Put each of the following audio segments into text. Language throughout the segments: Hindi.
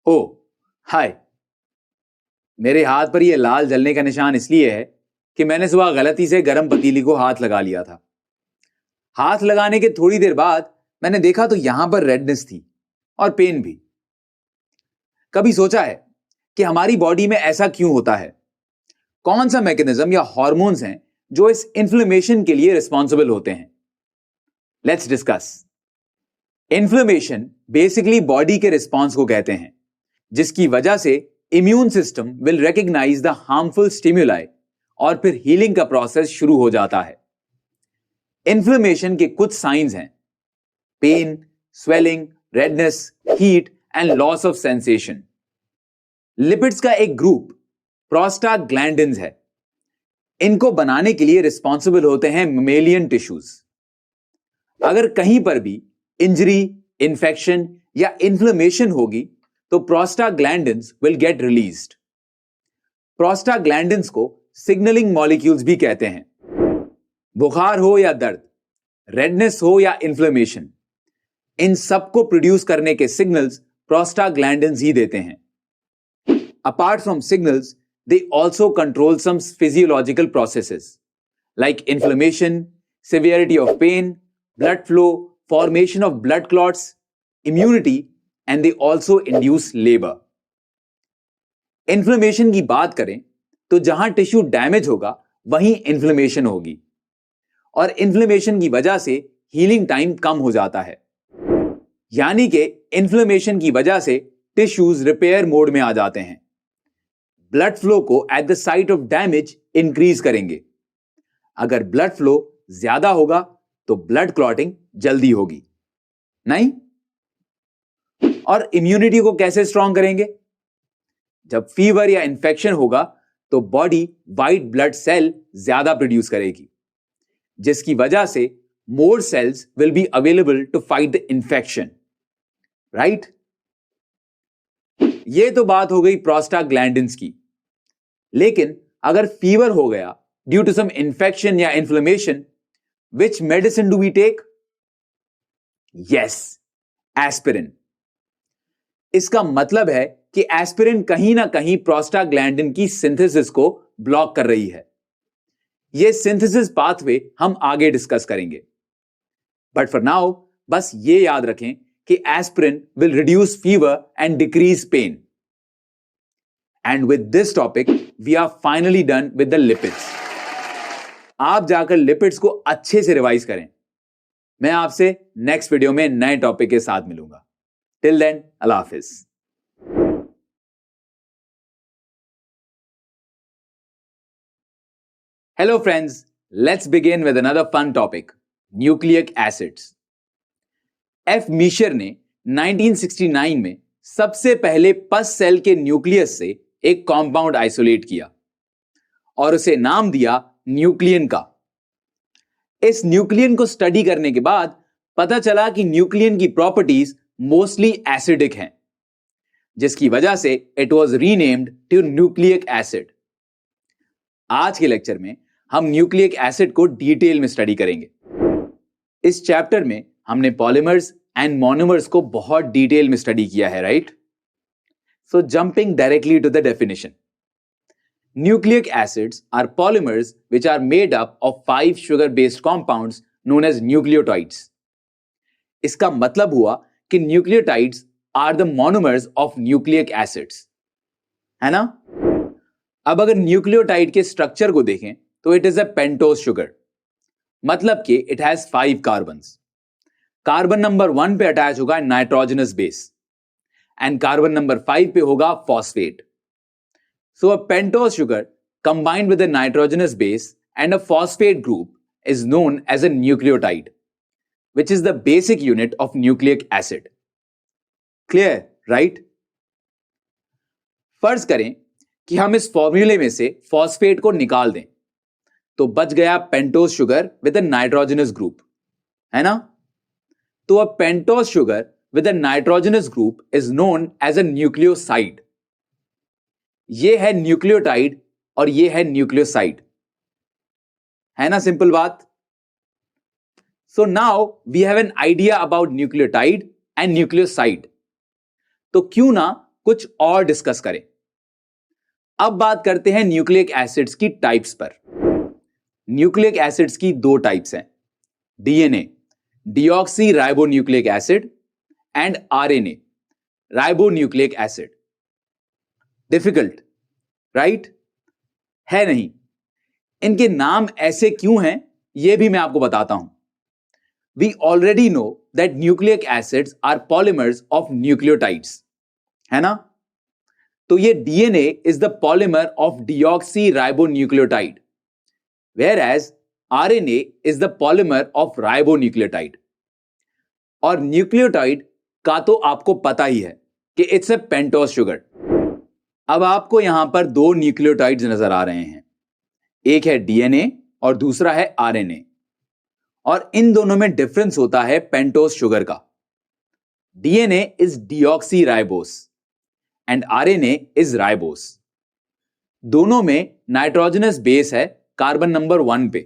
ओ, हाय। मेरे हाथ पर यह लाल जलने का निशान इसलिए है कि मैंने सुबह गलती से गर्म पतीली को हाथ लगा लिया था। हाथ लगाने के थोड़ी देर बाद मैंने देखा तो यहां पर रेडनेस थी और पेन भी। कभी सोचा है कि हमारी बॉडी में ऐसा क्यों होता है? कौन सा मैकेनिज्म या हॉर्मोन्स हैं जो इस इन्फ्लेमेशन के लिए रिस्पॉन्सिबल होते हैं? Let's discuss. Inflammation basically body के रिस्पॉन्स को कहते हैं, जिसकी वजह से immune system will recognise the harmful stimuli और फिर हीलिंग का प्रोसेस शुरू हो जाता है। इन्फ्लेमेशन के कुछ साइंस हैं: pain, swelling, redness, heat and loss of sensation. Lipids का एक ग्रुप प्रोस्टाग्लैंडिन्स है। इनको बनाने के लिए रिस्पॉन्सिबल होते हैं मेमेलियन टिश्यूज। अगर कहीं पर भी इंजरी, इंफेक्शन या इन्फ्लेमेशन होगी तो prostaglandins will get released. Prostaglandins को सिग्नलिंग मॉलिक्यूल्स भी कहते हैं। बुखार हो या दर्द, रेडनेस हो या इन्फ्लेमेशन, इन सबको प्रोड्यूस करने के सिग्नल्स प्रोस्टाग्लैंडिन्स ही देते हैं। Apart from signals, they also control some physiological processes like inflammation, severity of pain, blood flow, formation of blood clots, immunity, and they also induce labor. Inflammation की बात करें तो जहां टिश्यू डैमेज होगा वहीं इन्फ्लेमेशन होगी और इन्फ्लेमेशन की वजह से हीलिंग टाइम कम हो जाता है। यानी कि इन्फ्लेमेशन की वजह से टिश्यूज रिपेयर मोड में आ जाते हैं। ब्लड फ्लो को at the site of damage increase करेंगे। अगर ब्लड फ्लो ज्यादा होगा तो ब्लड क्लॉटिंग जल्दी होगी, नहीं? और इम्यूनिटी को कैसे स्ट्रांग करेंगे? जब फीवर या इंफेक्शन होगा तो बॉडी व्हाइट ब्लड सेल ज्यादा प्रोड्यूस करेगी, जिसकी वजह से more cells will be available to fight the infection, right? यह तो बात हो गई प्रोस्टाग्लैंडिन्स की। लेकिन अगर फीवर हो गया ड्यू टू सम इंफेक्शन या inflammation, which medicine do we take? Yes, aspirin. इसका मतलब है कि एस्पिरिन कहीं ना कहीं प्रोस्टाग्लैंडिन की सिंथेसिस को ब्लॉक कर रही है। यह सिंथेसिस पाथवे हम आगे डिस्कस करेंगे, बट फॉर नाउ बस यह याद रखें कि aspirin will reduce fever and decrease pain. And with this topic, we are finally done with the lipids. आप जाकर लिपिड्स को अच्छे से रिवाइज करें। मैं आपसे नेक्स्ट वीडियो में नए टॉपिक के साथ मिलूंगा। टिल देन, अल्लाह हाफिज। Hello friends, let's begin with another fun topic, nucleic acids. F Miescher ने 1969 में सबसे पहले पस सेल के न्यूक्लियस से एक कंपाउंड आइसोलेट किया और उसे नाम दिया न्यूक्लियन का। इस न्यूक्लियन को स्टडी करने के बाद पता चला कि न्यूक्लियन की प्रॉपर्टीज मोस्टली एसिडिक हैं, जिसकी वजह से it was renamed to nucleic acid. आज के लेक्चर में हम न्यूक्लिक एसिड को डिटेल में स्टडी करेंगे। इस चैप्टर में हमने पॉलीमर्स एंड मोनोमर्स को बहुत डिटेल में स्टडी किया है, right? So jumping directly to the definition. Nucleic acids are polymers which are made up of 5 sugar-based compounds known as nucleotides. इसका मतलब हुआ कि nucleotides are the monomers of nucleic acids. है ना? अब अगर न्यूक्लियोटाइड के स्ट्रक्चर को देखें तो it is a pentose sugar, मतलब कि it has 5 carbons. Carbon number 1 पे अटैच होगा nitrogenous base and carbon number 5 पे होगा phosphate. So a pentose sugar combined with a nitrogenous base and a phosphate group is known as a nucleotide, which is the basic unit of nucleic acid. Clear, right? फर्ज करें कि हम इस फॉर्मूले में से फॉस्फेट को निकाल दें तो बच गया pentose sugar with a nitrogenous group, है ना? तो a pentose sugar with a nitrogenous group is known as a nucleoside. ये है न्यूक्लियोटाइड और ये है न्यूक्लियोसाइड, है ना? सिंपल बात। So now we have an idea about nucleotide and nucleoside. तो क्यों ना कुछ और डिस्कस करें। अब बात करते हैं न्यूक्लिक एसिड्स की टाइप्स पर। न्यूक्लिक एसिड्स की दो टाइप्स हैं, DNA deoxy ribonucleic acid and RNA ribonucleic acid. Difficult, right? है नहीं। इनके नाम ऐसे क्यों हैं यह भी मैं आपको बताता हूं। We already know that nucleic acids are polymers of nucleotides, है ना? तो ये DNA is the polymer of deoxyribonucleotide, whereas RNA is the polymer of ribonucleotide। और न्यूक्लियोटाइड का तो आपको पता ही है कि इट्स ए पेंटोज शुगर। अब आपको यहां पर दो न्यूक्लियोटाइड्स नजर आ रहे हैं, एक है डीएनए और दूसरा है आरएनए, और इन दोनों में डिफरेंस होता है पेंटोज शुगर का। DNA is deoxyribose and RNA is ribose. दोनों में नाइट्रोजनस बेस है कार्बन नंबर 1 पे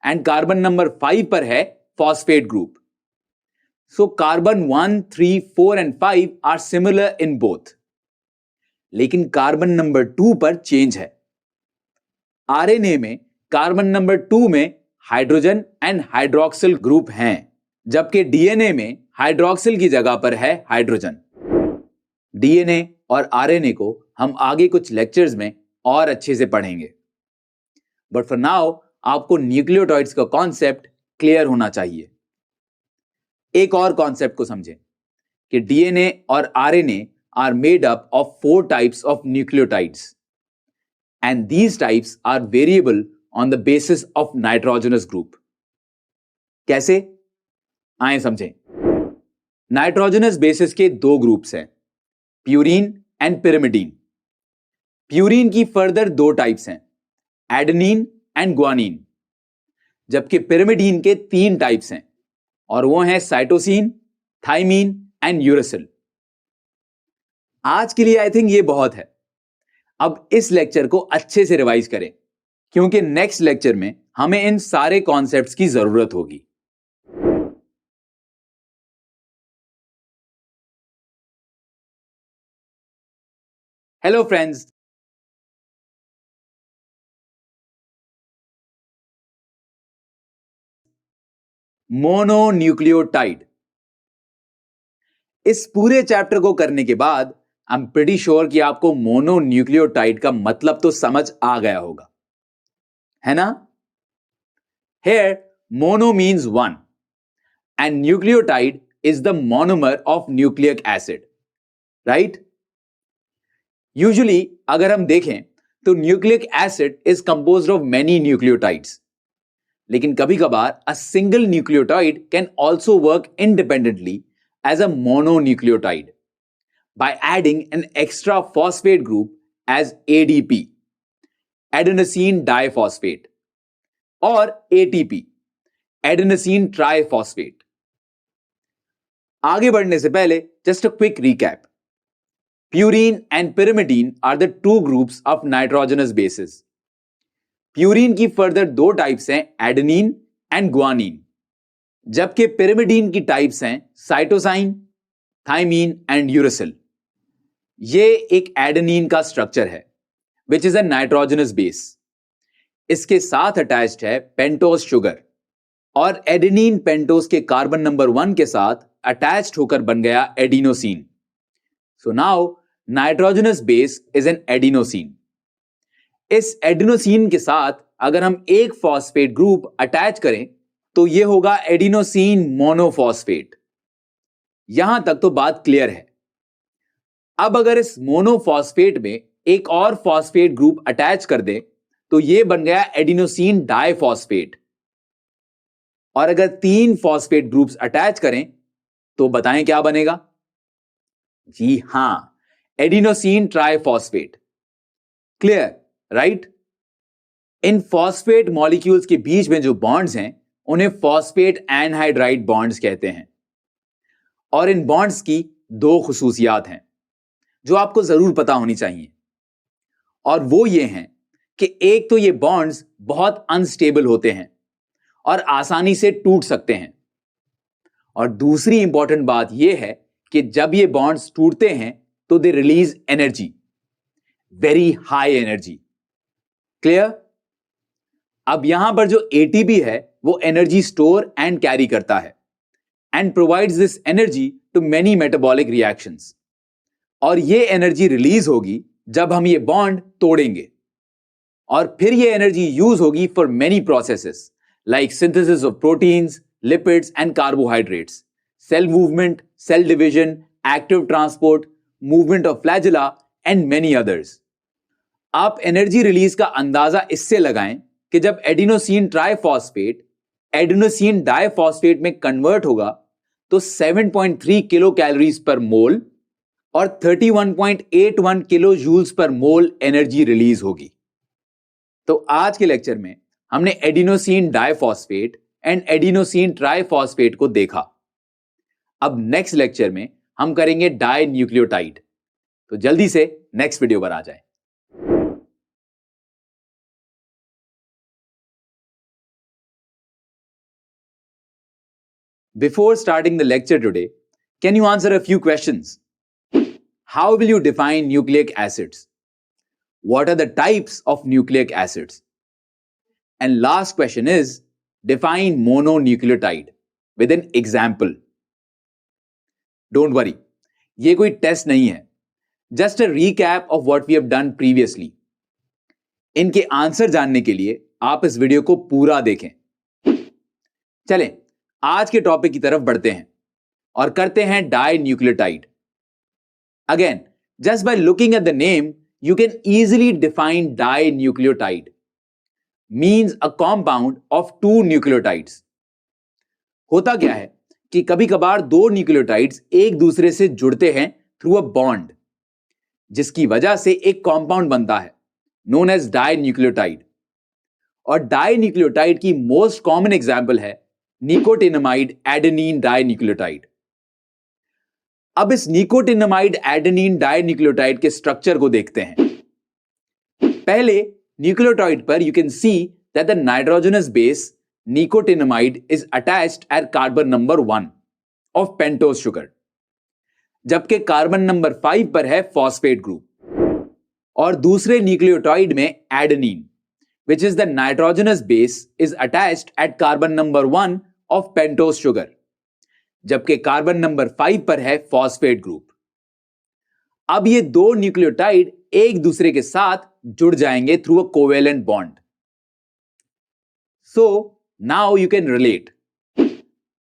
एंड कार्बन नंबर 5 पर है phosphate group. So carbon 1, 3, 4 and 5 are similar in both, लेकिन कार्बन नंबर 2 पर चेंज है। आरएनए में कार्बन नंबर 2 में हाइड्रोजन एंड हाइड्रोक्सिल ग्रुप हैं, जबकि डीएनए में हाइड्रोक्सिल की जगह पर है हाइड्रोजन। डीएनए और आरएनए को हम आगे कुछ लेक्चर्स में और अच्छे से पढ़ेंगे, बट फॉर नाउ आपको न्यूक्लियोटाइड्स का कॉन्सेप्ट क्लियर होना चाहिए। एक और कॉन्सेप्ट को समझें कि डीएनए और RNA are made up of 4 types of nucleotides and these types are variable on the basis of nitrogenous group. कैसे? आए समझें। नाइट्रोजनस बेसिस के दो ग्रुप्स हैं, प्यूरीन एंड पिरिमिडीन। प्यूरीन की फर्दर दो टाइप्स हैं, एडेनिन एंड ग्वानिन, जबकि पिरिमिडीन के 3 टाइप्स हैं और वो हैं साइटोसिन, थाइमीन एंड यूरेसिल। आज के लिए आई थिंक ये बहुत है। अब इस लेक्चर को अच्छे से रिवाइज करें, क्योंकि नेक्स्ट लेक्चर में हमें इन सारे कॉन्सेप्ट्स की जरूरत होगी। Hello friends, mononucleotide. इस पूरे चैप्टर को करने के बाद आई एम प्रीटी श्योर कि आपको मोनोन्यूक्लियोटाइड का मतलब तो समझ आ गया होगा, है ना? Here mono means one and nucleotide is the monomer of nucleic acid, right? Usually अगर हम देखें तो nucleic acid is composed of many nucleotides, लेकिन कभी कभार a single nucleotide can also work independently as a mononucleotide by adding an extra phosphate group as ADP, adenosine diphosphate, और ATP, एडेनोसिन ट्राइफॉस्फेट। आगे बढ़ने से पहले just a quick recap. Purine and pyrimidine are the 2 groups of nitrogenous bases. Purine की फर्दर 2 टाइप्स हैं, एडेनिन एंड ग्वानिन, जबकि पिरिमिडीन की टाइप्स हैं साइटोसाइन, थाइमीन एंड यूरेसिल। ये एक एडेनिन का स्ट्रक्चर है which is a nitrogenous base. इसके साथ अटैच्ड है पेंटोज शुगर, और एडेनिन पेंटोज के कार्बन नंबर 1 के साथ अटैच्ड होकर बन गया adenosine. So now nitrogenous base is an adenosine. इस एडिनोसिन के साथ अगर हम एक फॉस्फेट ग्रुप अटैच करें तो यह होगा एडिनोसिन मोनोफॉस्फेट। यहां तक तो बात क्लियर है। अब अगर इस मोनोफॉस्फेट में एक और फॉस्फेट ग्रुप अटैच कर दे तो यह बन गया एडिनोसिन डाइफॉस्फेट। और अगर 3 फॉस्फेट ग्रुप्स अटैच करें तो बताएं क्या बनेगा? जी हां, एडिनोसिन ट्राइफॉस्फेट। Clear, right? इन फॉस्फेट मॉलिक्यूल्स के बीच में जो बॉन्ड्स हैं उन्हें फॉस्फेट एनहाइड्राइड बॉन्ड्स कहते हैं। और इन बॉन्ड्स की 2 खुसूसियात हैं जो आपको जरूर पता होनी चाहिए, और वो ये हैं कि एक तो ये बॉन्ड्स बहुत अनस्टेबल होते हैं और आसानी से टूट सकते हैं, और दूसरी इंपॉर्टेंट बात यह है कि जब ये बॉन्ड्स टूटते हैं तो they release energy, very high energy. Clear? अब यहां पर जो एटीपी है वो एनर्जी स्टोर एंड कैरी करता है and provides this energy to many metabolic reactions. और ये एनर्जी रिलीज होगी जब हम ये बॉन्ड तोड़ेंगे, और फिर ये एनर्जी यूज होगी for many processes like synthesis of proteins, lipids and carbohydrates, cell movement, cell division, active transport, movement of flagella and many others. आप एनर्जी रिलीज का अंदाजा इससे लगाएं कि जब एडिनोसिन ट्राइफॉस्फेट एडिनोसिन डाइफॉस्फेट में कन्वर्ट होगा तो 7.3 किलो कैलोरीज पर मोल और 31.81 किलो जूल्स पर मोल एनर्जी रिलीज होगी। तो आज के लेक्चर में हमने adenosine diphosphate and adenosine triphosphate को देखा। अब नेक्स्ट लेक्चर में हम करेंगे डाई न्यूक्लियोटाइड। तो जल्दी से नेक्स्ट वीडियो पर आ जाए। Before starting the lecture today, can you answer a few questions? How will you define nucleic acids? What are the types of nucleic acids? And last question is, define mononucleotide with an example. Don't worry, ये कोई टेस्ट नहीं है, just a recap of what we have done previously. इनके आंसर जानने के लिए आप इस वीडियो को पूरा देखें। चलें आज के टॉपिक की तरफ बढ़ते हैं और करते हैं dinucleotide. Again, just by looking at the name you can easily define dinucleotide means a compound of two nucleotides. होता क्या है कि कभी कभार दो न्यूक्लियोटाइड्स एक दूसरे से जुड़ते हैं थ्रू अ बॉन्ड, जिसकी वजह से एक कंपाउंड बनता है नोन एज डाई न्यूक्लियोटाइड। और डाई न्यूक्लियोटाइड की मोस्ट कॉमन एग्जाम्पल है निकोटिनामाइड एडेनिन डाइन्यूक्लियोटाइड। अब इस निकोटिनामाइड एडेनिन डाइन्यूक्लियोटाइड के स्ट्रक्चर को देखते हैं। पहले न्यूक्लियोटाइड पर you can see that the nitrogenous base nicotinamide is attached eight carbon number 1 of pentose sugar, जबकि कार्बन नंबर 5 पर है फॉस्फेट ग्रुप। और दूसरे न्यूक्लियोटाइड में adenine which is the nitrogenous base is attached at carbon number 1 of pentose sugar, जबकि कार्बन नंबर 5 पर है फॉस्फेट ग्रुप। अब ये दो न्यूक्लियोटाइड एक दूसरे के साथ जुड़ जाएंगे through a covalent bond. So now you can relate.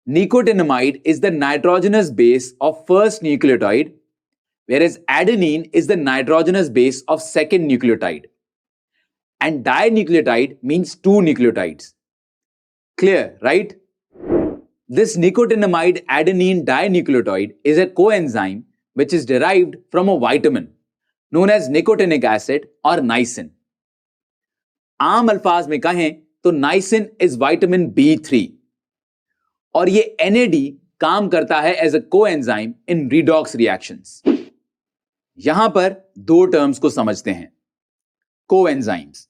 Nicotinamide is the nitrogenous base of first nucleotide, whereas adenine is the nitrogenous base of second nucleotide. And dinucleotide means two nucleotides. Clear, right? This nicotinamide adenine dinucleotide is a coenzyme which is derived from a vitamin known as nicotinic acid or niacin. आम अल्फाज में कहें तो niacin is vitamin B3 और ये NAD काम करता है as a coenzyme in redox reactions. यहां पर दो टर्म्स को समझते हैं। कोएंजाइम्स।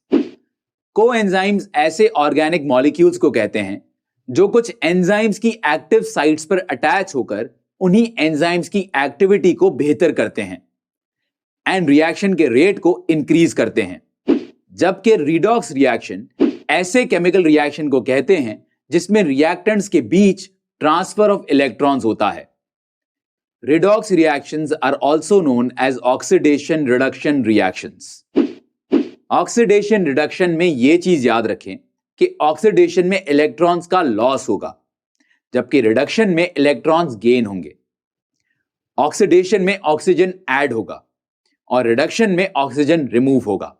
कोएंजाइम्स ऐसे ऑर्गेनिक मॉलिक्यूल्स को कहते हैं जो कुछ एंजाइम्स की एक्टिव साइट्स पर अटैच होकर उन्हीं एंजाइम्स की एक्टिविटी को बेहतर करते हैं एंड रिएक्शन के रेट को इंक्रीज करते हैं। जबकि रिडॉक्स रिएक्शन ऐसे केमिकल रिएक्शन को कहते हैं जिसमें रिएक्टेंट्स के बीच ट्रांसफर ऑफ इलेक्ट्रॉन्स होता है। Redox reactions are also known as oxidation reduction reactions. Oxidation reduction में यह चीज याद रखें कि ऑक्सीडेशन में इलेक्ट्रॉन्स का लॉस होगा, जबकि रिडक्शन में इलेक्ट्रॉन्स गेन होंगे। ऑक्सीडेशन में ऑक्सीजन ऐड होगा और रिडक्शन में ऑक्सीजन रिमूव होगा,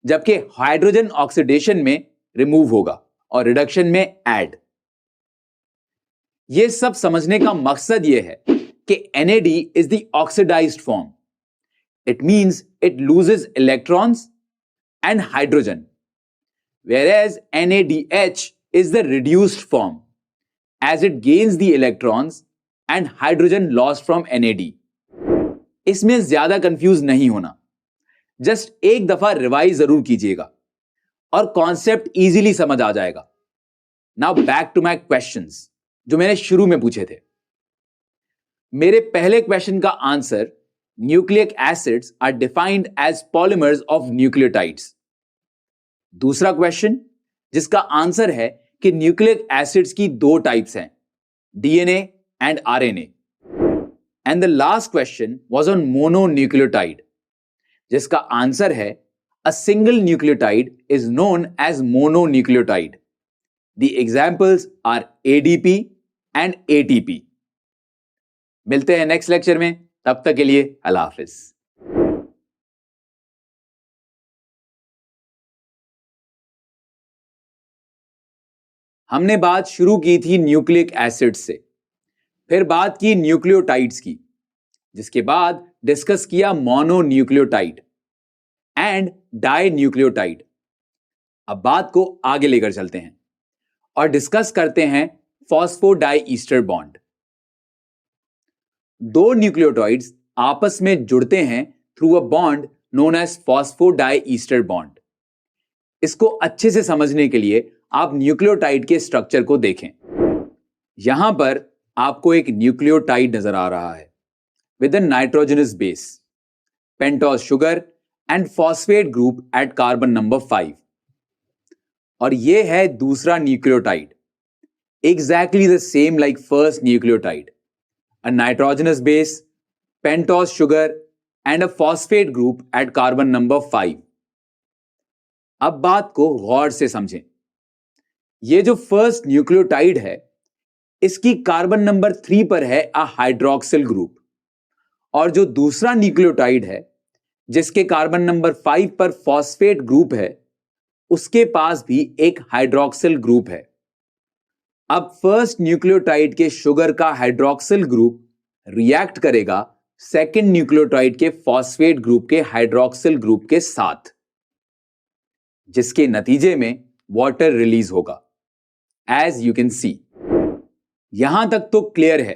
जबकि हाइड्रोजन ऑक्सीडेशन में रिमूव होगा और रिडक्शन में ऐड। यह सब समझने का मकसद यह है कि NAD is the oxidized form. It means it loses electrons and hydrogen, whereas NADH is the reduced form as it gains the electrons and hydrogen lost from NAD. इसमें ज्यादा कंफ्यूज नहीं होना, जस्ट एक दफा रिवाइज जरूर कीजिएगा और कॉन्सेप्ट इजीली समझ आ जाएगा। Now back to my questions जो मैंने शुरू में पूछे थे। मेरे पहले क्वेश्चन का answer nucleic acids are defined as polymers of nucleotides. दूसरा क्वेश्चन जिसका आंसर है कि न्यूक्लिक एसिड्स की दो टाइप्स हैं, DNA and RNA. And the last question was on mononucleotide, जिसका आंसर है a single nucleotide is known as mononucleotide. The examples are ADP and ATP. मिलते हैं नेक्स्ट लेक्चर में, तब तक के लिए अल्लाह हाफिज। हमने बात शुरू की थी न्यूक्लिक एसिड्स से, फिर बात की न्यूक्लियोटाइड्स की, जिसके बाद डिस्कस किया मोनोन्यूक्लियोटाइड एंड डाइन्यूक्लियोटाइड। अब बात को आगे लेकर चलते हैं और डिस्कस करते हैं फॉस्फोडाइईस्टर बॉन्ड। दो न्यूक्लियोटाइड्स आपस में जुड़ते हैं through a bond known as phosphodiester bond. इसको अच्छे से समझने के लिए आप न्यूक्लियोटाइड के स्ट्रक्चर को देखें। यहां पर आपको एक न्यूक्लियोटाइड नजर आ रहा है with a nitrogenous base, pentose sugar and phosphate group at carbon number 5। और यह है दूसरा nucleotide, exactly the same like first nucleotide, a nitrogenous base, pentose sugar and a phosphate group at carbon number 5। अब बात को गौर से समझें। यह जो फर्स्ट न्यूक्लियोटाइड है, इसकी कार्बन नंबर 3 पर है अ हाइड्रोक्सिल ग्रुप, और जो दूसरा न्यूक्लियोटाइड है जिसके कार्बन नंबर 5 पर फॉस्फेट ग्रुप है, उसके पास भी एक हाइड्रोक्सिल ग्रुप है। अब फर्स्ट न्यूक्लियोटाइड के शुगर का हाइड्रोक्सिल ग्रुप रिएक्ट करेगा सेकंड न्यूक्लियोटाइड के फॉस्फेट ग्रुप के हाइड्रोक्सिल ग्रुप के साथ, जिसके नतीजे में वाटर रिलीज होगा, एज यू कैन सी। यहां तक तो क्लियर है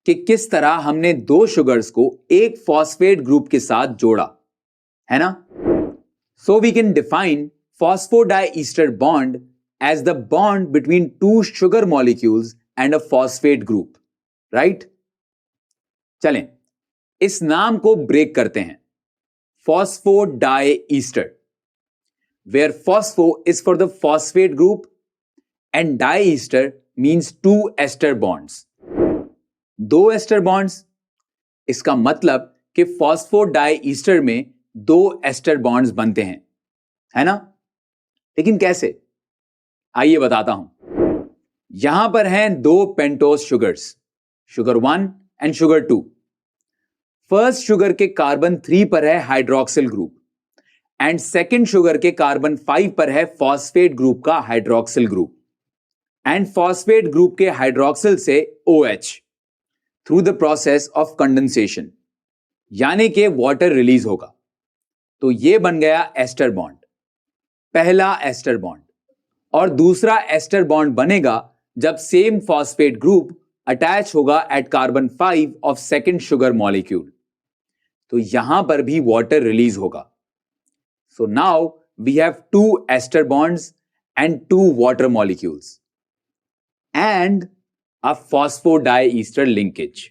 कि किस तरह हमने दो शुगर्स को एक फॉस्फेट ग्रुप के साथ जोड़ा, है ना? So we can define phosphodiester bond as the bond between two sugar molecules and a phosphate group, right? चलें, इस नाम को ब्रेक करते हैं। Phosphodiester, where phospho is for the phosphate group and diester means two ester bonds. दो एस्टर बॉन्ड्स, इसका मतलब कि फॉस्फोडाइईस्टर में दो एस्टर बॉन्ड्स बनते हैं, है ना? लेकिन कैसे? आइए बताता हूं। यहां पर हैं दो pentose sugars, sugar 1 and sugar 2। First sugar के कार्बन 3 पर है hydroxyl group and second sugar के कार्बन 5 पर है फॉस्फेट ग्रुप का hydroxyl group, and phosphate group के हाइड्रोक्सिल से OH through the process of condensation, यानी कि वाटर रिलीज होगा। तो यह बन गया एस्टर बॉन्ड, पहला एस्टर बॉन्ड। और दूसरा एस्टर बॉन्ड बनेगा जब सेम फॉस्फेट ग्रुप अटैच होगा eight carbon 5 of second sugar molecule, तो यहां पर भी वाटर रिलीज होगा। So now we have two ester bonds and two water molecules and a phosphodiester linkage.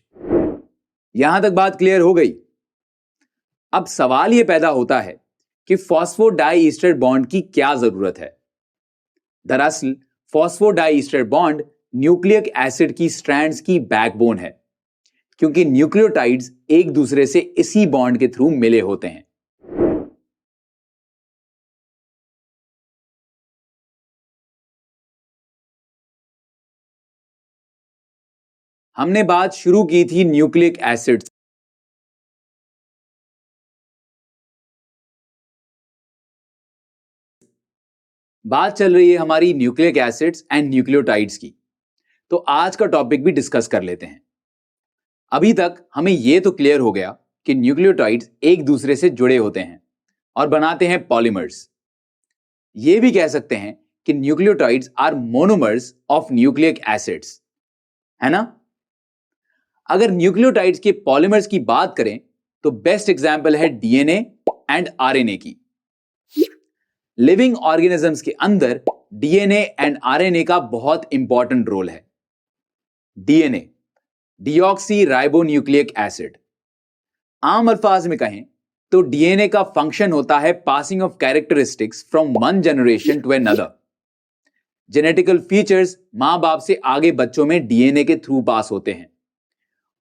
यहां तक बात क्लियर हो गई? अब सवाल यह पैदा होता है कि फॉस्फोडाइईस्टर बॉन्ड की क्या जरूरत है। दरअसल फॉस्फोडाइईस्टर बॉन्ड न्यूक्लिक एसिड की स्ट्रैंड्स की बैकबोन है, क्योंकि न्यूक्लियोटाइड्स एक दूसरे से इसी बॉन्ड के थ्रू मिले होते हैं। हमने बात शुरू की थी न्यूक्लिक एसिड्स। बात चल रही है हमारी न्यूक्लिक एसिड्स एंड न्यूक्लियोटाइड्स की, तो आज का टॉपिक भी डिस्कस कर लेते हैं। अभी तक हमें यह तो क्लियर हो गया कि न्यूक्लियोटाइड्स एक दूसरे से जुड़े होते हैं और बनाते हैं पॉलीमर्स। यह भी कह सकते हैं कि nucleotides are monomers of nucleic acids, है ना? अगर न्यूक्लियोटाइड्स के पॉलीमर्स की बात करें तो बेस्ट एग्जांपल है डीएनए एंड आरएनए की। लिविंग ऑर्गेनिजम्स के अंदर डीएनए एंड आरएनए का बहुत इंपॉर्टेंट रोल है। डीएनए, डीऑक्सी राइबोन्यूक्लिक एसिड, आम अल्फाज में कहें तो डीएनए का फंक्शन होता है passing of characteristics from one generation to another. Genetical features मां बाप से आगे बच्चों में डीएनए के थ्रू पास होते हैं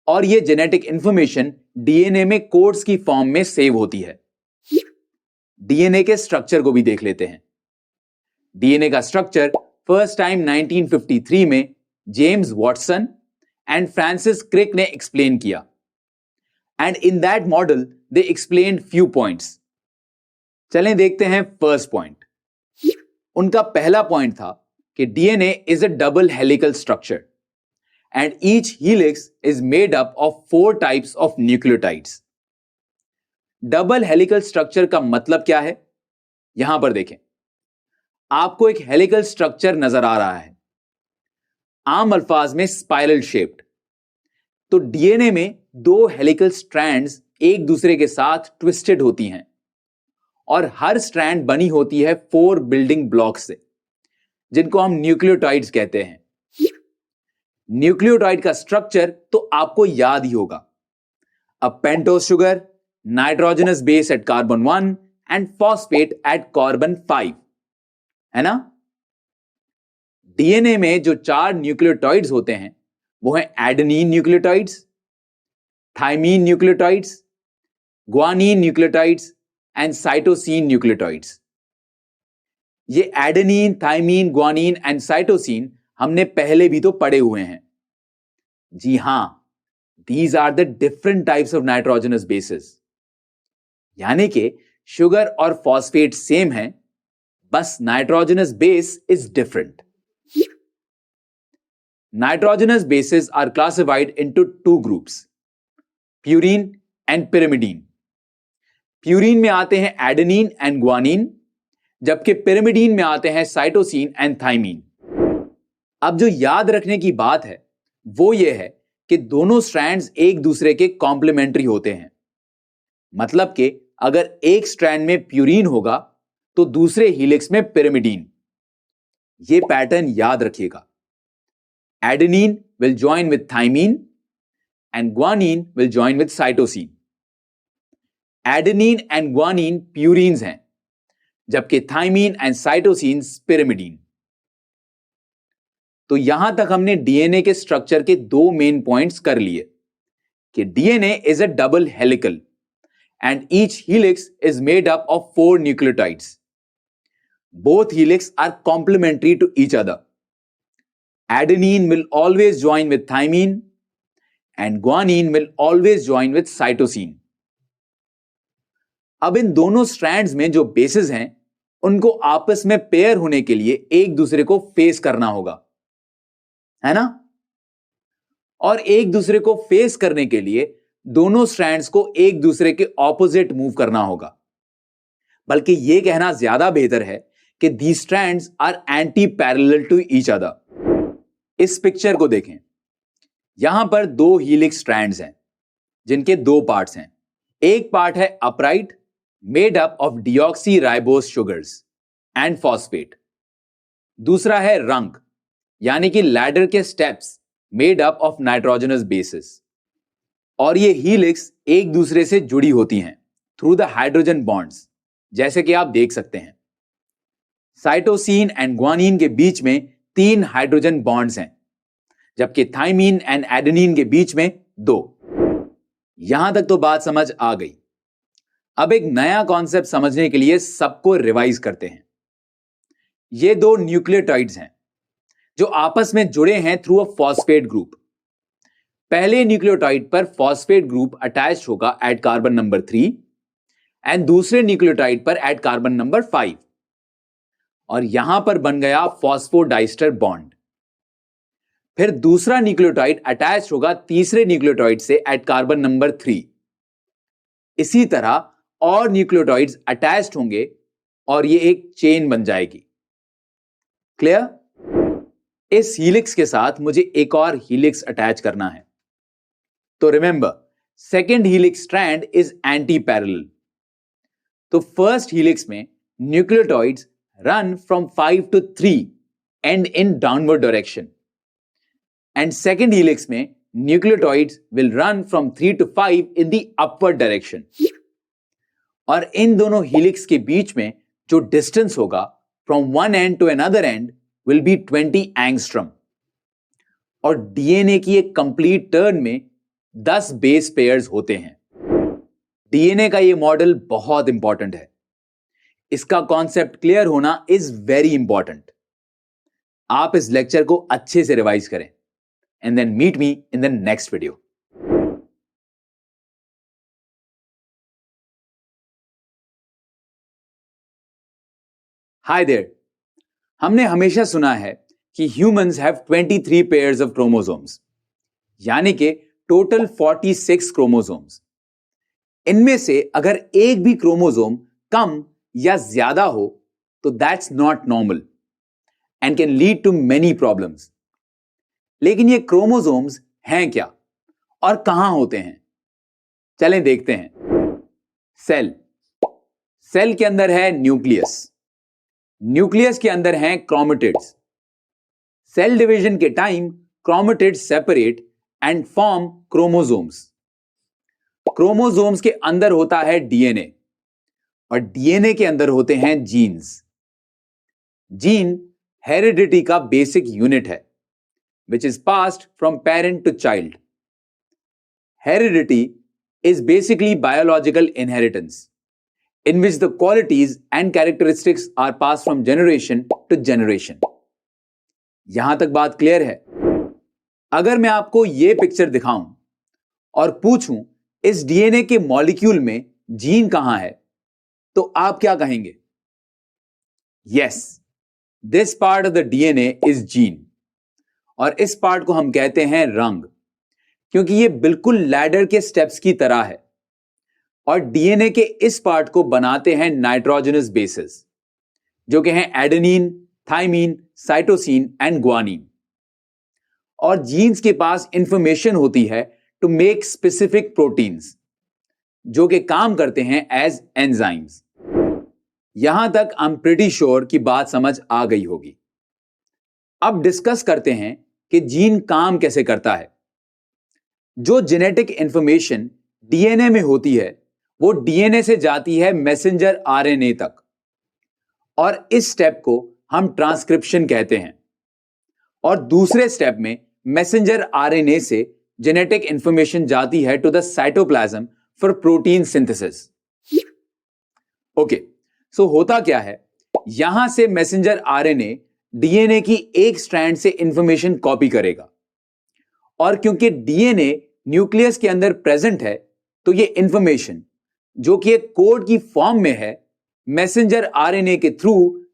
और यह जेनेटिक इंफॉर्मेशन डीएनए में कोड्स की फॉर्म में सेव होती है। डीएनए के स्ट्रक्चर को भी देख लेते हैं। डीएनए का स्ट्रक्चर फर्स्ट टाइम 1953 में James Watson and Francis Crick ने एक्सप्लेन किया। And in that model they explained few points. चलें देखते हैं फर्स्ट पॉइंट। उनका पहला पॉइंट था कि DNA is a double helical structure and each helix is made up of 4 types of nucleotides. Double helical structure का मतलब क्या है, यहां पर देखें। आपको एक हेलिकल स्ट्रक्चर नजर आ रहा है, आम अल्फाज में स्पाइरल शेप्ड। तो डीएनए में 2 हेलिकल स्ट्रैंड्स एक दूसरे के साथ ट्विस्टेड होती हैं और हर स्ट्रैंड बनी होती है 4 बिल्डिंग ब्लॉक्स से, जिनको हम न्यूक्लियोटाइड्स कहते हैं। न्यूक्लियोटाइड का स्ट्रक्चर तो आपको याद ही होगा, a pentose sugar, nitrogenous base at carbon 1 and phosphate at carbon 5, है ना। डीएनए में जो 4 न्यूक्लियोटाइड्स होते हैं वो हैं adenine nucleotides, thymine nucleotides, guanine nucleotides and cytosine nucleotides. ये adenine, thymine, guanine and cytosine हमने पहले भी तो पढ़े हुए हैं। जी हां, these are the different types of nitrogenous bases. यानी कि शुगर और फॉस्फेट सेम है, बस nitrogenous base is different. Nitrogenous bases are classified into 2 groups, purine and pyrimidine. Purine में आते हैं एडेनिन एंड ग्वानिन, जबकि पिरिमिडीन में आते हैं साइटोसिन एंड थाइमीन। अब जो याद रखने की बात है वो ये है कि दोनों स्ट्रैंड्स एक दूसरे के कॉम्प्लीमेंट्री होते हैं। मतलब कि अगर एक स्ट्रैंड में प्यूरीन होगा तो दूसरे हीलिक्स में पिरिमिडीन। यह पैटर्न याद रखिएगा। Adenine will join with thymine and guanine will join with cytosine. Adenine and guanine purines हैं, जबकि थाइमीन एंड साइटोसिन पिरिमिडीन। तो यहां तक हमने डीएनए के स्ट्रक्चर के 2 मेन पॉइंट्स कर लिए कि DNA is a double helical and each helix is made up of 4 nucleotides. Both helix are complementary to each other. Adenine will always join with thymine and guanine will always join with cytosine. अब इन दोनों स्ट्रैंड्स में जो बेसिस हैं उनको आपस में पेयर होने के लिए एक दूसरे को फेस करना होगा, है ना। और एक दूसरे को फेस करने के लिए दोनों स्ट्रैंड्स को एक दूसरे के ऑपोजिट मूव करना होगा। बल्कि यह कहना ज्यादा बेहतर है कि these strands are antiparallel to each other. इस पिक्चर को देखें, यहां पर 2 हीलिक्स स्ट्रैंड्स हैं जिनके 2 पार्ट्स हैं। एक पार्ट है upright, made up of deoxy ribose sugars and phosphate. दूसरा है रंग, यानी कि लैडर के steps made up of nitrogenous basis. और ये हीलिक्स एक दूसरे से जुड़ी होती हैं थ्रू द हाइड्रोजन बॉन्ड्स, जैसे कि आप देख सकते हैं। साइटोसिन एंड ग्वानिन के बीच में 3 हाइड्रोजन बॉन्ड्स हैं, जबकि थाइमीन एंड एडेनिन के बीच में 2। यहां तक तो बात समझ आ गई। अब एक नया कॉन्सेप्ट समझने के लिए सबको रिवाइज करते हैं। ये 2 न्यूक्लियोटाइड्स हैं जो आपस में जुड़े हैं थ्रू अ फॉस्फेट ग्रुप। पहले न्यूक्लियोटाइड पर फॉस्फेट ग्रुप अटैच होगा एट कार्बन नंबर 3 एंड दूसरे न्यूक्लियोटाइड पर एट कार्बन नंबर 5 और यहां पर बन गया फॉस्फोडाइस्टर बॉन्ड। फिर दूसरा न्यूक्लियोटाइड अटैच होगा तीसरे न्यूक्लियोटाइड से एट कार्बन नंबर 3। इसी तरह और न्यूक्लियोटाइड्स अटैच्ड होंगे और यह एक चेन बन जाएगी। क्लियर? इस हीलिक्स के साथ मुझे एक और हीलिक्स अटैच करना है। तो remember, second helix strand is anti parallel. तो फर्स्ट हीलिक्स में nucleotides run from 5 to 3 and in downward direction, and second helix में nucleotides will run from 3 to 5 in the upward direction, और इन दोनों हीलिक्स के बीच में जो डिस्टेंस होगा from one end to another end will be 20 angstrom. और डीएनए की एक कंप्लीट टर्न में 10 बेस पेयर्स होते हैं। डीएनए का ये मॉडल बहुत इंपॉर्टेंट है, इसका कॉन्सेप्ट क्लियर होना इज वेरी इंपॉर्टेंट। आप इस लेक्चर को अच्छे से रिवाइज करें and then meet me in the next video. Hi there, हमने हमेशा सुना है कि humans have 23 pairs of chromosomes, यानी कि टोटल 46 क्रोमोसोम्स। इनमें से अगर एक भी क्रोमोसोम कम या ज्यादा हो तो that's not normal and can lead to many problems. लेकिन ये क्रोमोसोम्स हैं क्या और कहां होते हैं? चलें देखते हैं। सेल के अंदर है न्यूक्लियस, न्यूक्लियस के अंदर हैं क्रोमेटिड्स। सेल डिवीजन के time chromatids separate and form chromosomes. Chromosomes के अंदर होता है डीएनए और डीएनए के अंदर होते हैं जीन्स। जीन हेरिडिटी का बेसिक यूनिट है which is passed from parent to child. Heredity is basically biological inheritance in which the qualities and characteristics are passed from generation to generation. यहां तक बात क्लियर है? अगर मैं आपको यह पिक्चर दिखाऊं और पूछूं इस डीएनए के मॉलिक्यूल में जीन कहां है, तो आप क्या कहेंगे? Yes, this part of the DNA is gene. और इस पार्ट को हम कहते हैं रंग, क्योंकि ये बिल्कुल लैडर के स्टेप्स की तरह है। और डीएनए के इस पार्ट को बनाते हैं नाइट्रोजनस बेसेस, जो कि हैं adenine, thymine, cytosine and guanine. और जीन्स के पास इंफॉर्मेशन होती है टू मेक स्पेसिफिक प्रोटीन्स, जो कि काम करते हैं एज एंजाइम्स। यहां तक आई एम प्रीटी श्योर कि बात समझ आ गई होगी। अब डिस्कस करते हैं कि जीन काम कैसे करता है। जो जेनेटिक इंफॉर्मेशन डीएनए में होती है वो डीएनए से जाती है मैसेंजर आरएनए तक, और इस स्टेप को हम ट्रांसक्रिप्शन कहते हैं। और दूसरे स्टेप में मैसेंजर आरएनए से जेनेटिक इंफॉर्मेशन जाती है to the cytoplasm for protein synthesis. Okay, so होता क्या है, यहां से मैसेंजर आरएनए डीएनए की एक स्ट्रैंड से इंफॉर्मेशन कॉपी करेगा, और क्योंकि डीएनए न्यूक्लियस के अंदर प्रेजेंट है तो ये इंफॉर्मेशन जो कि एक कोड की फॉर्म में है मैसेंजर आरएनए के थ्रू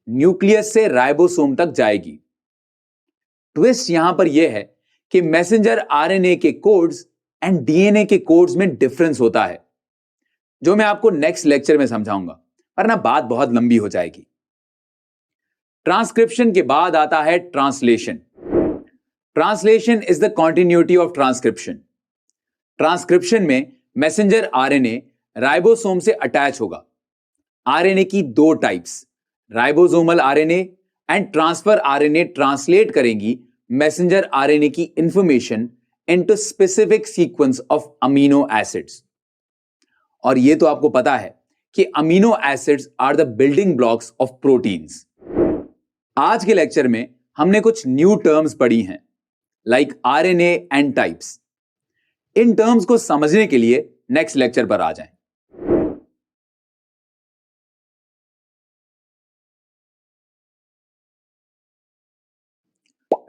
न्यूक्लियस से राइबोसोम तक जाएगी। ट्विस्ट यहां पर यह है कि मैसेंजर आरएनए के कोड्स एंड डीएनए के कोड्स में डिफरेंस होता है, जो मैं आपको नेक्स्ट लेक्चर में समझाऊंगा, वरना बात बहुत लंबी हो जाएगी। ट्रांसक्रिप्शन के बाद आता है translation. Translation is the continuity of transcription. Transcription में मैसेंजर आरएनए राइबोसोम से अटैच होगा। आरएनए की दो types, ribosomal RNA and transfer RNA, translate करेंगी मैसेंजर आरएनए की information into specific sequence of amino acids. और यह तो आपको पता है कि amino acids are the building blocks of proteins. आज के लेक्चर में हमने कुछ न्यू टर्म्स पढ़ी हैं, like RNA and types. In terms को समझने के लिए नेक्स्ट लेक्चर पर आ जाएं।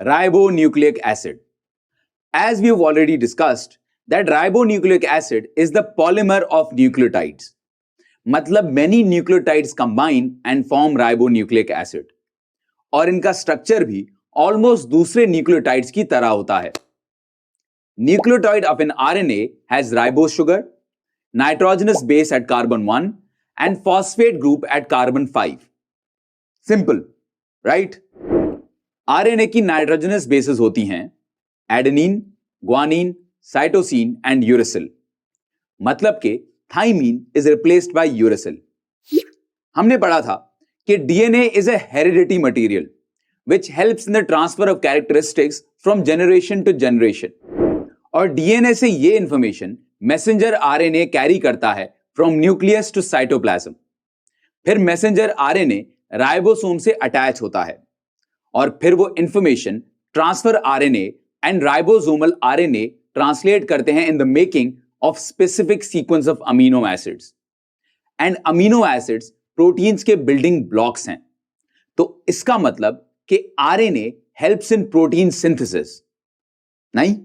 Ribonucleic acid. As we have already discussed, that ribonucleic acid is the polymer of nucleotides. मतलब many nucleotides combine and form ribonucleic acid. और इनका स्ट्रक्चर भी ऑलमोस्ट दूसरे न्यूक्लियोटाइड्स की तरह होता है। Nucleotide of an RNA has ribose sugar, nitrogenous base at carbon 1 and phosphate group at carbon 5। Simple, right? RNA की नाइट्रोजनस बेसेस होती हैं adenine, guanine, cytosine and uracil. मतलब कि thymine is replaced by uracil. हमने पढ़ा था कि DNA is a heredity material which helps in the transfer of characteristics from generation to generation. और डीएनए से ये इंफॉर्मेशन मैसेंजर आरएनए कैरी करता है फ्रॉम न्यूक्लियस टू साइटोप्लाज्म। फिर मैसेंजर आरएनए राइबोसोम से अटैच होता है और फिर वो information transfer RNA and ribosomal RNA translate करते हैं in the making of specific sequence of amino acids. And amino acids proteins के बिल्डिंग ब्लॉक्स हैं, तो इसका मतलब कि RNA helps in protein synthesis. नहीं?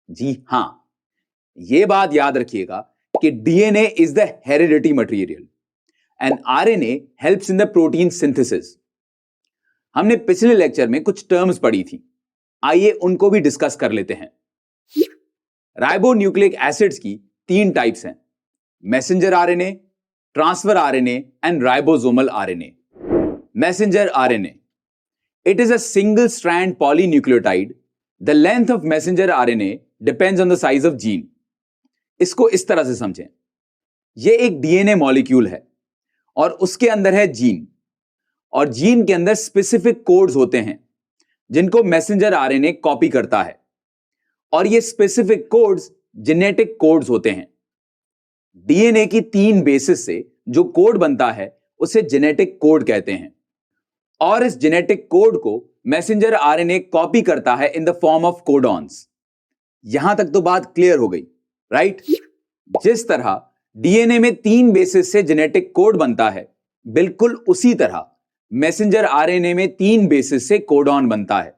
जी हां, यह बात याद रखिएगा कि DNA is the heredity material and RNA helps in the protein synthesis. हमने पिछले लेक्चर में कुछ टर्म्स पढ़ी थी, आइए उनको भी डिस्कस कर लेते हैं। राइबोन्यूक्लिक एसिड्स की 3 टाइप्स हैं, messenger RNA, transfer RNA and ribosomal RNA. Messenger RNA, it is a single strand polynucleotide. The length of messenger RNA depends on the size of gene. इसको इस तरह से समझें, यह एक डीएनए मॉलिक्यूल है और उसके अंदर है जीन, और जीन के अंदर स्पेसिफिक कोड्स होते हैं जिनको मैसेंजर आरएनए कॉपी करता है, और ये स्पेसिफिक कोड्स जेनेटिक कोड्स होते हैं। डीएनए की 3 बेसिस से जो कोड बनता है उसे जेनेटिक कोड कहते हैं, और इस जेनेटिक कोड को मैसेंजर आरएनए कॉपी करता है इन द फॉर्म ऑफ कोडॉन्स। यहां तक तो बात क्लियर हो गई, राइट? जिस तरह डीएनए में 3 बेसिस से जेनेटिक कोड बनता है, बिल्कुल उसी तरह मैसेंजर आरएनए में 3 बेसिस से कोडॉन बनता है।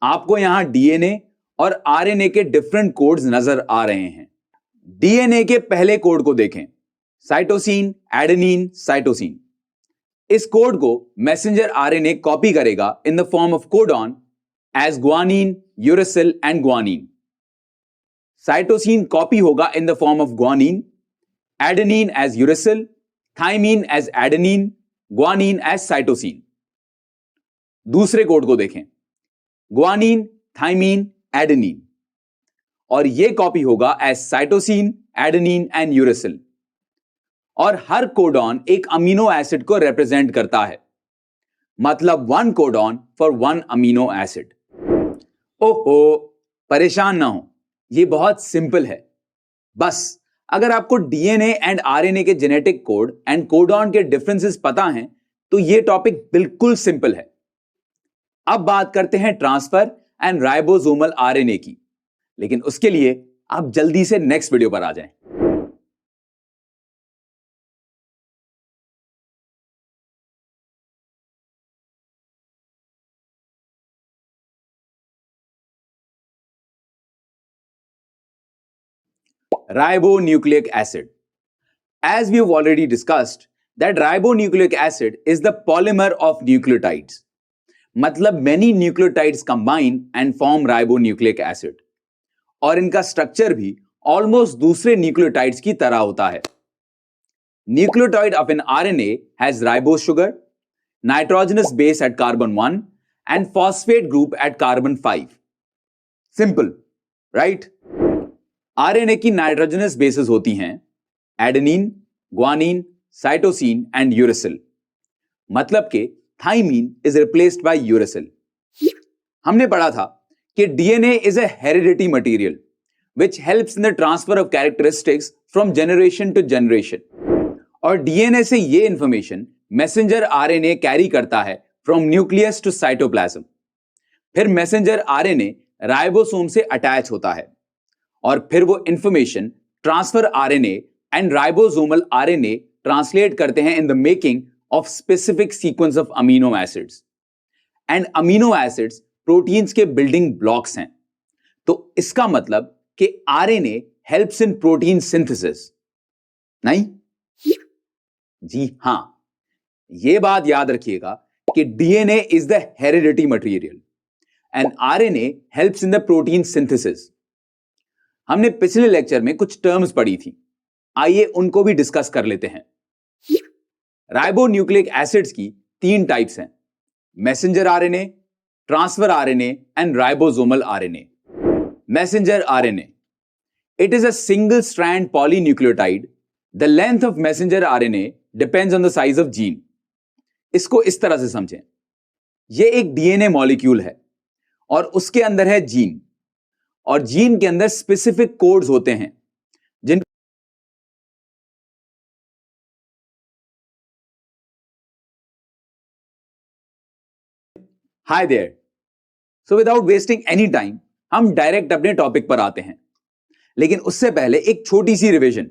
आपको यहां डीएनए और आरएनए के डिफरेंट कोड्स नजर आ रहे हैं। डीएनए के पहले कोड को देखें, साइटोसिन, एडेनिन, साइटोसिन। इस कोड को मैसेंजर आरएनए कॉपी करेगा in the form of codon as guanine, uracil and guanine. Cytosine copy होगा in the form of guanine, adenine as uracil, thymine as adenine, guanine as cytosine. दूसरे कोड को देखें, ग्वानिन, थाइमिन, एडेनिन, और यह कॉपी होगा as cytosine, adenine and uracil. और हर कोडॉन एक अमीनो एसिड को रिप्रेजेंट करता है, मतलब 1 कोडॉन फॉर 1 अमीनो एसिड। ओहो, परेशान ना हो, यह बहुत सिंपल है। बस अगर आपको डीएनए एंड आरएनए के जेनेटिक कोड एंड कोडॉन के डिफरेंसेस पता हैं तो यह टॉपिक बिल्कुल सिंपल है। अब बात करते हैं ट्रांसफर एंड राइबोसोमल आरएनए की, लेकिन उसके लिए आप जल्दी से नेक्स्ट वीडियो पर आ जाएं। Ribonucleic acid. As we have already discussed, that ribonucleic acid is the polymer of nucleotides. मतलब many nucleotides combine and form ribonucleic acid. और इनका स्ट्रक्चर भी ऑलमोस्ट दूसरे न्यूक्लियोटाइड्स की तरह होता है। Nucleotide of an RNA has ribose sugar, nitrogenous base at carbon 1 and phosphate group at carbon 5. Simple, right? RNA की नाइट्रोजनस बेसेस होती हैं adenine, guanine, cytosine and uracil. मतलब कि thymine is replaced by uracil. हमने पढ़ा था कि DNA is a heredity material which helps in the transfer of characteristics from generation to generation. और डीएनए से ये इंफॉर्मेशन मैसेंजर आरएनए कैरी करता है फ्रॉम न्यूक्लियस टू साइटोप्लाज्म। फिर मैसेंजर आरएनए राइबोसोम से अटैच होता है और फिर वो information transfer RNA and ribosomal RNA translate करते हैं in the making of specific sequence of amino acids. And amino acids proteins के बिल्डिंग ब्लॉक्स हैं, तो इसका मतलब कि RNA helps in protein synthesis. नहीं? जी हां, यह बात याद रखिएगा कि DNA is the heredity material and RNA helps in the protein synthesis. हमने पिछले लेक्चर में कुछ टर्म्स पढ़ी थी, आइए उनको भी डिस्कस कर लेते हैं। राइबोन्यूक्लिक एसिड्स की 3 टाइप्स हैं, messenger RNA, transfer RNA and ribosomal RNA. Messenger RNA, it is a single strand polynucleotide. The length of messenger RNA depends on the size of gene. इसको इस तरह से समझें, यह एक डीएनए मॉलिक्यूल है और उसके अंदर है जीन, और जीन के अंदर स्पेसिफिक कोड्स होते हैं जिन hi there. So without wasting any time हम डायरेक्ट अपने टॉपिक पर आते हैं, लेकिन उससे पहले एक छोटी सी रिवीजन।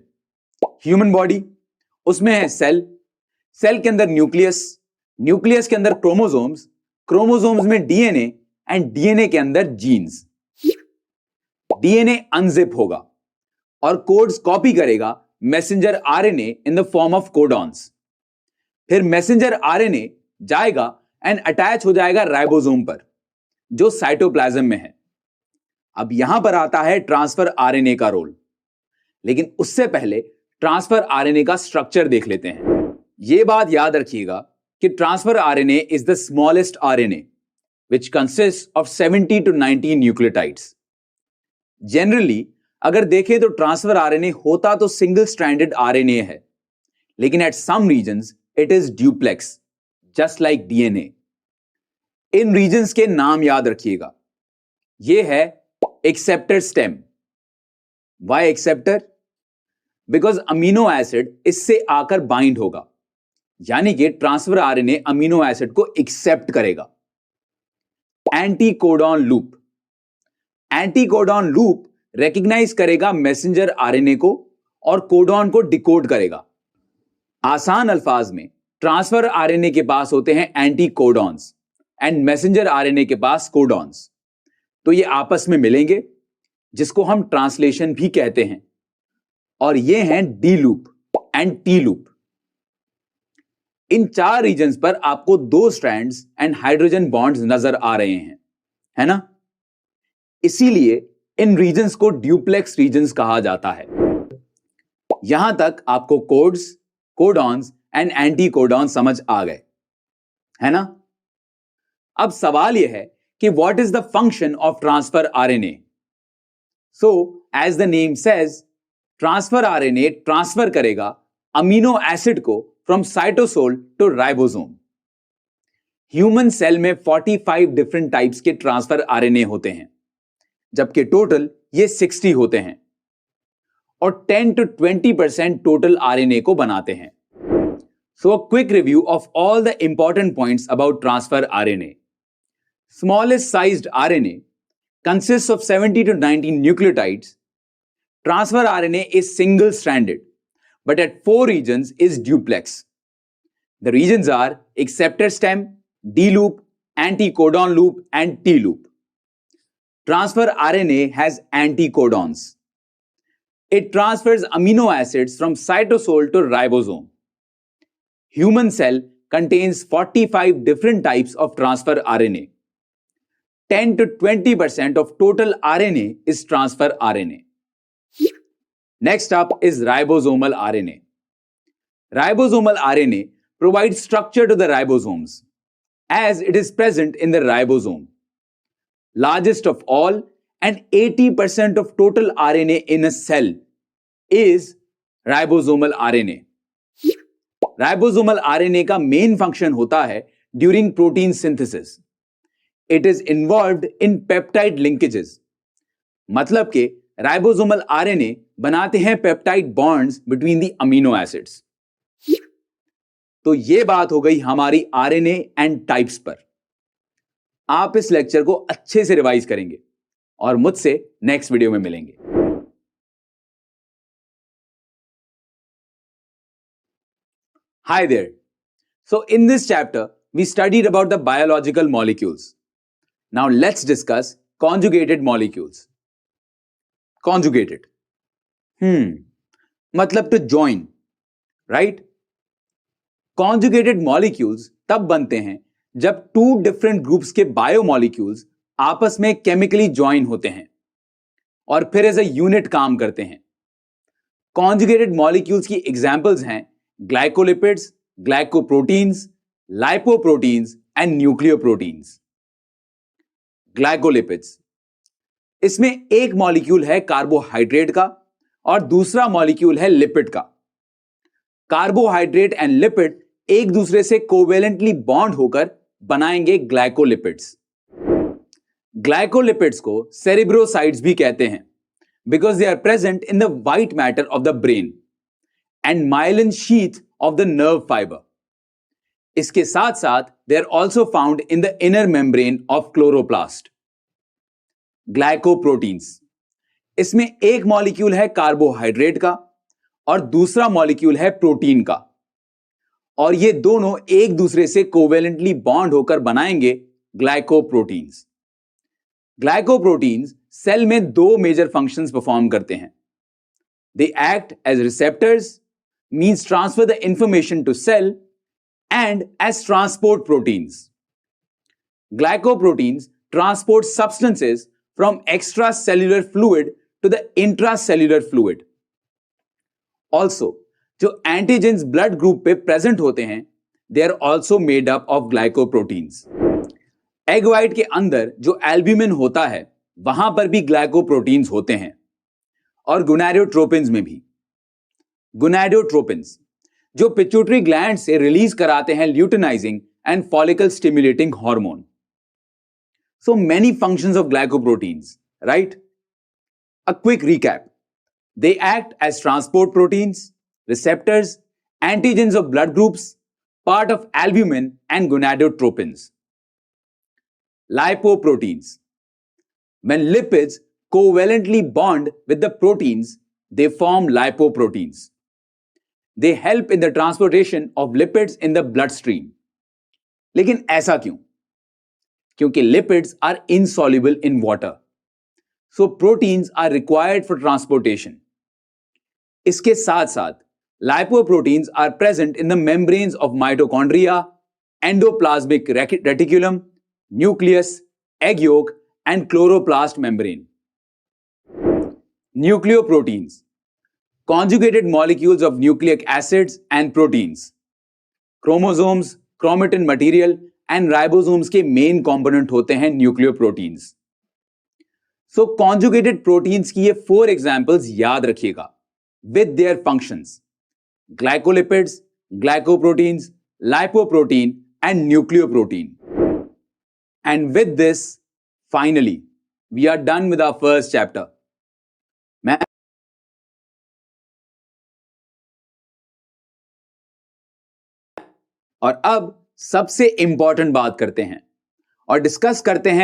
ह्यूमन बॉडी, उसमें है सेल, सेल के अंदर न्यूक्लियस, न्यूक्लियस के अंदर क्रोमोसोम्स, क्रोमोसोम्स में डीएनए एंड डीएनए के अंदर जीन्स। डीएनए अनजिप होगा और कोड्स कॉपी करेगा messenger RNA in the form of codons. फिर मैसेंजर आरएनए जाएगा एंड अटैच हो जाएगा राइबोसोम पर जो साइटोप्लाज्म में है। अब यहां पर आता है ट्रांसफर आरएनए का रोल, लेकिन उससे पहले ट्रांसफर आरएनए का स्ट्रक्चर देख लेते हैं। यह बात याद रखिएगा कि transfer RNA is the smallest RNA which consists of 70 to 90 nucleotides. Generally अगर देखें तो ट्रांसफर आरएनए होता तो सिंगल स्ट्रैंडेड आरएनए है, लेकिन at some reasons it is duplex just like DNA. इन रीजन्स के नाम याद रखिएगा। यह है acceptor stem. Why acceptor? Because amino acid इससे आकर बाइंड होगा, यानी कि ट्रांसफर आरएनए अमीनो एसिड को एक्सेप्ट करेगा। Anticodon loop, anticodon loop recognise करेगा मैसेंजर आरएनए को और कोडॉन को डिकोड करेगा। आसान अल्फाज में ट्रांसफर आरएनए के पास होते हैं एंटीकोडॉन्स एंड मैसेंजर आरएनए के पास कोडॉन्स, तो ये आपस में मिलेंगे जिसको हम ट्रांसलेशन भी कहते हैं, और ये हैं D loop and T loop. इन चार रीजन्स पर आपको दो स्ट्रैंड्स एंड हाइड्रोजन बॉन्ड्स नजर आ रहे हैं, है ना? इसीलिए इन रीजन्स को ड्यूप्लेक्स रीजन्स कहा जाता है। यहां तक आपको कोड्स, कोडॉन्स एंड एंटीकोडॉन समझ आ गए, है ना? अब सवाल यह है कि what is the function of transfer RNA? So as the name says, transfer RNA transfer करेगा अमीनो एसिड को from cytosol to ribosome। Human cell में 45 डिफरेंट टाइप्स के ट्रांसफर आरएनए होते हैं, जबकि टोटल ये 60 होते हैं और 10 to 20% टोटल आरएनए को बनाते हैं। So a quick review of all the important points about transfer RNA. Smallest sized RNA consists of 70 to 90 nucleotides. Transfer RNA is single stranded, but at 4 regions is duplex. The regions are acceptor stem, D loop, anticodon loop, and T loop. Transfer RNA has anticodons. It transfers amino acids from cytosol to ribosome. Human cell contains 45 different types of transfer RNA. 10 to 20% of total RNA is transfer RNA. Next up is ribosomal RNA. Ribosomal RNA provides structure to the ribosomes as it is present in the ribosome. Largest of all and 80% of total RNA in a cell is ribosomal RNA. Ribosomal RNA का main function होता है during protein synthesis. It is involved in peptide linkages. मतलब कि राइबोसोमल आरएनए बनाते हैं peptide bonds between the amino acids. तो यह बात हो गई हमारी आरएनए एंड टाइप्स पर। आप इस लेक्चर को अच्छे से रिवाइज करेंगे और मुझसे नेक्स्ट वीडियो में मिलेंगे। Hi there. So in this chapter we studied about the biological molecules. Now let's discuss conjugated molecules. Conjugated, मतलब to join, right? Conjugated molecules तब बनते हैं जब 2 different groups के बायोमॉलिक्यूल्स आपस में केमिकली ज्वाइन होते हैं और फिर एज अ यूनिट काम करते हैं। कॉन्जुगेटेड मॉलिक्यूल्स की एग्जांपल्स हैं glycolipids, glycoproteins, lipoproteins and nucleoproteins. Glycolipids, इसमें एक मॉलिक्यूल है कार्बोहाइड्रेट का और दूसरा मॉलिक्यूल है लिपिड का। कार्बोहाइड्रेट एंड लिपिड एक दूसरे से कोवेलेंटली बॉन्ड होकर बनाएंगे ग्लाइकोलिपिड्स। ग्लाइकोलिपिड्स को सेरिब्रोसाइट्स भी कहते हैं because they are present in the white matter of the brain and myelin sheath of the nerve fibre. इसके साथ साथ they are also found in the inner membrane of chloroplast. Glycoproteins, इसमें एक मॉलिक्यूल है कार्बोहाइड्रेट का और दूसरा मॉलिक्यूल है प्रोटीन का, और ये दोनों एक दूसरे से कोवेलेंटली बॉन्ड होकर बनाएंगे ग्लाइकोप्रोटीन्स. ग्लाइकोप्रोटीन्स सेल में दो मेजर फंक्शंस परफॉर्म करते हैं. They act as receptors, means transfer the information to cell, and as transport proteins. Glycoproteins transport substances from extracellular fluid to the intracellular fluid. Also, जो antigens blood group पे present होते हैं, they are also made up of glycoproteins. Egg white के अंदर जो albumin होता है, वहां पर भी glycoproteins होते हैं, और gonadotropins में भी. Gonadotropins, जो pituitary gland से रिलीज कराते हैं luteinizing and follicle stimulating hormone. So many functions of glycoproteins, right? A quick recap. They act as transport proteins, receptors, antigens of blood groups, part of albumin and gonadotropins. Lipoproteins. When lipids covalently bond with the proteins, they form lipoproteins. They help in the transportation of lipids in the bloodstream. लेकिन ऐसा क्यों? क्योंकि lipids are insoluble in water. So proteins are required for transportation. इसके साथ साथ lipoproteins are present in the membranes of mitochondria, endoplasmic reticulum, nucleus, egg yolk, and chloroplast membrane. Nucleoproteins, conjugated molecules of nucleic acids and proteins. Chromosomes, chromatin material and ribosomes के मेन कंपोनेंट होते हैं न्यूक्लियोप्रोटीन्स. सो कॉन्जुगेटेड प्रोटीन्स की ये 4 एग्जांपल्स याद रखिएगा with their functions: glycolipids, glycoproteins, lipoprotein and nucleoprotein. And with this finally we are done with our first chapter. और अब सबसे इंपॉर्टेंट बात करते हैं और डिस्कस करते हैं